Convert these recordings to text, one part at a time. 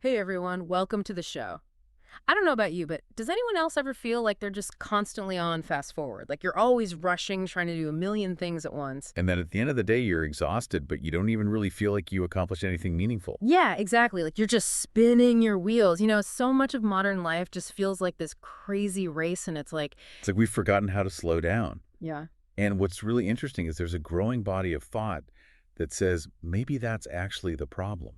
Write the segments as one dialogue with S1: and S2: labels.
S1: Hey everyone, welcome to the show. I don't know about you, but does anyone else ever feel like they're just constantly on fast forward? Like you're always rushing, trying to do a million things at once?
S2: And then at the end of the day, you're exhausted, but you don't even really feel like you accomplished anything meaningful.
S1: Yeah, exactly. Like you're just spinning your wheels. So much of modern life just feels like this crazy race, and it's like,
S2: It's like we've forgotten how to slow down.
S1: yeah.
S2: And what's really interesting is there's a growing body of thought that says maybe that's actually the problem.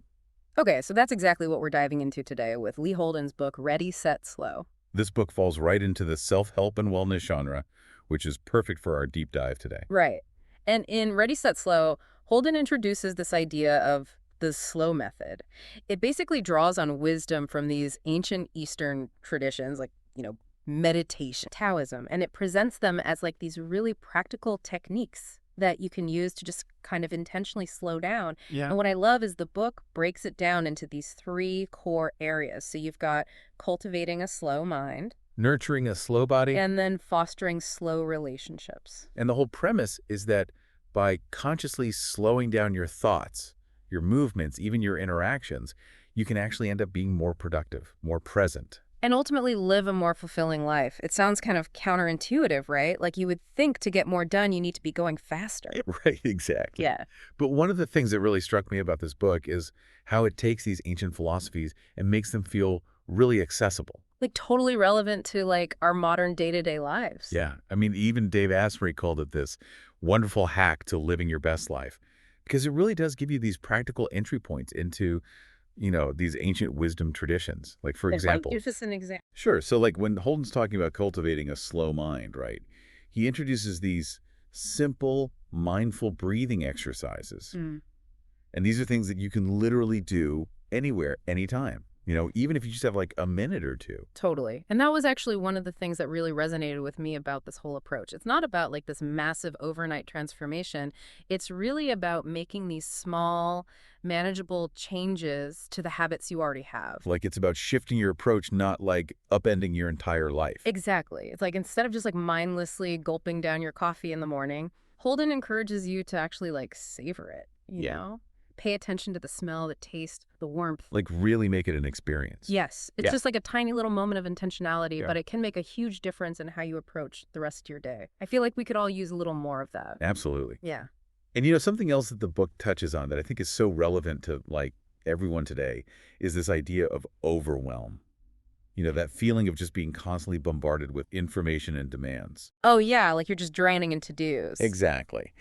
S1: Okay, so that's exactly what we're diving into today with Lee Holden's book, Ready, Set, Slow.
S2: This book falls right into the self-help and wellness genre, which is perfect for our deep dive today.
S1: Right. And in Ready, Set, Slow, Holden introduces this idea of the slow method. It basically draws on wisdom from these ancient Eastern traditions, like, meditation, Taoism, and it presents them as like these really practical techniques that you can use to just kind of intentionally slow down.
S2: Yeah.
S1: And what I love is the book breaks it down into these three core areas. So you've got cultivating a slow mind,
S2: Nurturing a slow body.
S1: and then fostering slow relationships.
S2: And the whole premise is that by consciously slowing down your thoughts, your movements, even your interactions, you can actually end up being more productive, more present.
S1: And ultimately live a more fulfilling life. It sounds kind of counterintuitive, right? Like you would think to get more done, you need to be going faster.
S2: Right, exactly.
S1: Yeah.
S2: But one of the things that really struck me about this book is how it takes these ancient philosophies and makes them feel really accessible.
S1: Like totally relevant to like our modern day-to-day lives.
S2: Yeah, I mean, even Dave Asprey called it this wonderful hack to living your best life because it really does give you these practical entry points into, these ancient wisdom traditions. Like, for
S1: Like,
S2: example,
S1: give us an example.
S2: sure. So like when Holden's talking about cultivating a slow mind, right? He introduces these simple, mindful breathing exercises. And these are things that you can literally do anywhere, anytime, even if you just have like a minute or two.
S1: Totally. And that was actually one of the things that really resonated with me about this whole approach. It's not about like this massive overnight transformation. It's really about making these small, manageable changes to the habits you already have.
S2: Like it's about shifting your approach, not like upending your entire life.
S1: Exactly. It's like instead of just like mindlessly gulping down your coffee in the morning, Holden encourages you to actually like savor it, you
S2: Yeah.
S1: know? Pay attention to the smell, the taste, the warmth.
S2: Like really make it an experience.
S1: Yes, it's
S2: Yeah.
S1: just like a tiny little moment of intentionality,
S2: Yeah.
S1: but it can make a huge difference in how you approach the rest of your day. I feel like we could all use a little more of that.
S2: Absolutely.
S1: Yeah.
S2: And something else that the book touches on that I think is so relevant to like everyone today is this idea of overwhelm. That feeling of just being constantly bombarded with information and demands.
S1: Oh, yeah, like you're just drowning in to-dos.
S2: Exactly.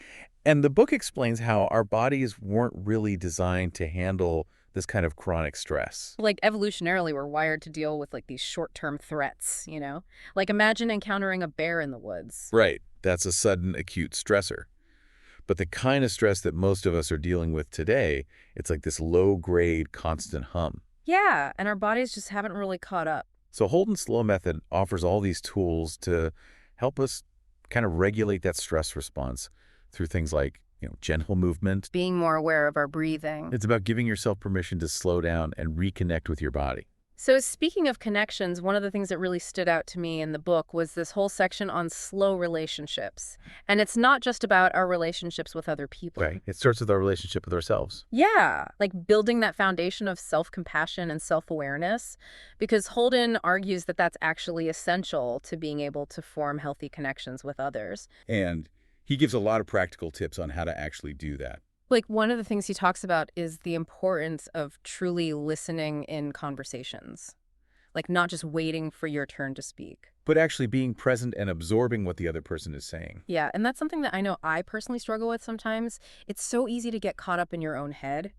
S2: And the book explains how our bodies weren't really designed to handle this kind of chronic stress.
S1: Like evolutionarily, we're wired to deal with like these short-term threats, you know? Like imagine encountering a bear in the woods.
S2: Right. That's a sudden acute stressor. But the kind of stress that most of us are dealing with today, it's like this low-grade, constant hum.
S1: Yeah, and our bodies just haven't really caught up.
S2: So Holden's Slow Method offers all these tools to help us kind of regulate that stress response through things like, gentle movement.
S1: Being more aware of our breathing.
S2: It's about giving yourself permission to slow down and reconnect with your body.
S1: So speaking of connections, one of the things that really stood out to me in the book was this whole section on slow relationships. And it's not just about our relationships with other people.
S2: Right. It starts with our relationship with ourselves.
S1: Yeah, like building that foundation of self-compassion and self-awareness, because Holden argues that that's actually essential to being able to form healthy connections with others.
S2: And he gives a lot of practical tips on how to actually do that.
S1: Like one of the things he talks about is the importance of truly listening in conversations, like not just waiting for your turn to speak.
S2: But actually being present and absorbing what the other person is saying.
S1: Yeah, and that's something that I know I personally struggle with sometimes. It's so easy to get caught up in your own head,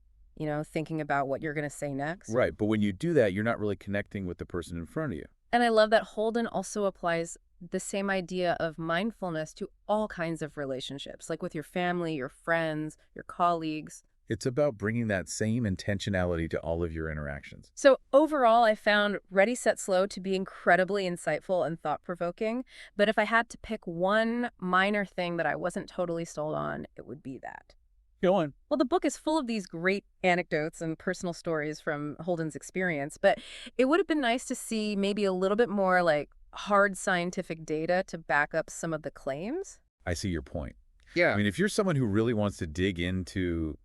S1: thinking about what you're going to say next.
S2: Right. But when you do that, you're not really connecting with the person in front of you.
S1: And I love that Holden also applies the same idea of mindfulness to all kinds of relationships, like with your family, your friends, your colleagues.
S2: It's about bringing that same intentionality to all of your interactions.
S1: So overall, I found Ready, Set, Slow to be incredibly insightful and thought-provoking. But if I had to pick one minor thing that I wasn't totally sold on, it would be that.
S2: Go on.
S1: Well, the book is full of these great anecdotes and personal stories from Holden's experience, but it would have been nice to see maybe a little bit more like hard scientific data to back up some of the claims.
S2: I see your point.
S1: Yeah.
S2: I mean, if you're someone who really wants to dig into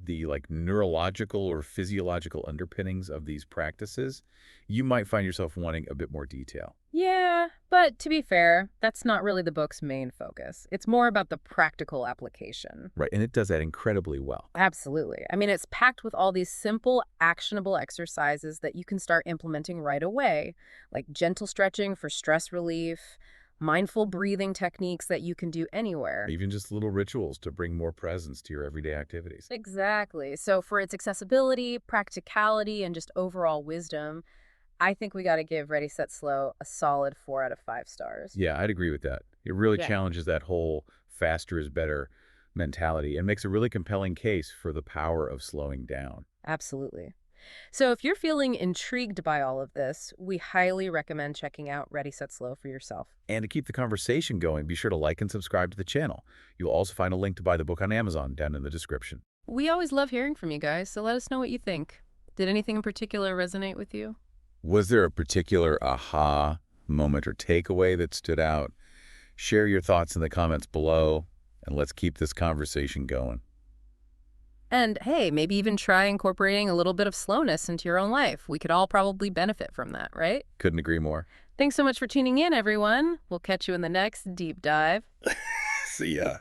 S2: the like neurological or physiological underpinnings of these practices, you might find yourself wanting a bit more detail.
S1: Yeah, but to be fair, that's not really the book's main focus. It's more about the practical application.
S2: Right, and it does that incredibly well.
S1: Absolutely. I mean, it's packed with all these simple, actionable exercises that you can start implementing right away, like gentle stretching for stress relief, mindful breathing techniques that you can do anywhere.
S2: Even just little rituals to bring more presence to your everyday activities.
S1: Exactly. So for its accessibility, practicality, and just overall wisdom, I think we got to give Ready, Set, Slow a solid 4 out of 5 stars.
S2: Yeah, I'd agree with that. It really
S1: Yeah,
S2: challenges that whole faster is better mentality and makes a really compelling case for the power of slowing down.
S1: absolutely. So if you're feeling intrigued by all of this, we highly recommend checking out Ready, Set, Slow for yourself.
S2: And to keep the conversation going, be sure to like and subscribe to the channel. You'll also find a link to buy the book on Amazon down in the description.
S1: We always love hearing from you guys, so let us know what you think. Did anything in particular resonate with you?
S2: Was there a particular aha moment or takeaway that stood out? Share your thoughts in the comments below, and let's keep this conversation going.
S1: And hey, maybe even try incorporating a little bit of slowness into your own life. We could all probably benefit from that, right?
S2: Couldn't agree more.
S1: Thanks so much for tuning in, everyone. We'll catch you in the next deep dive.
S2: See ya.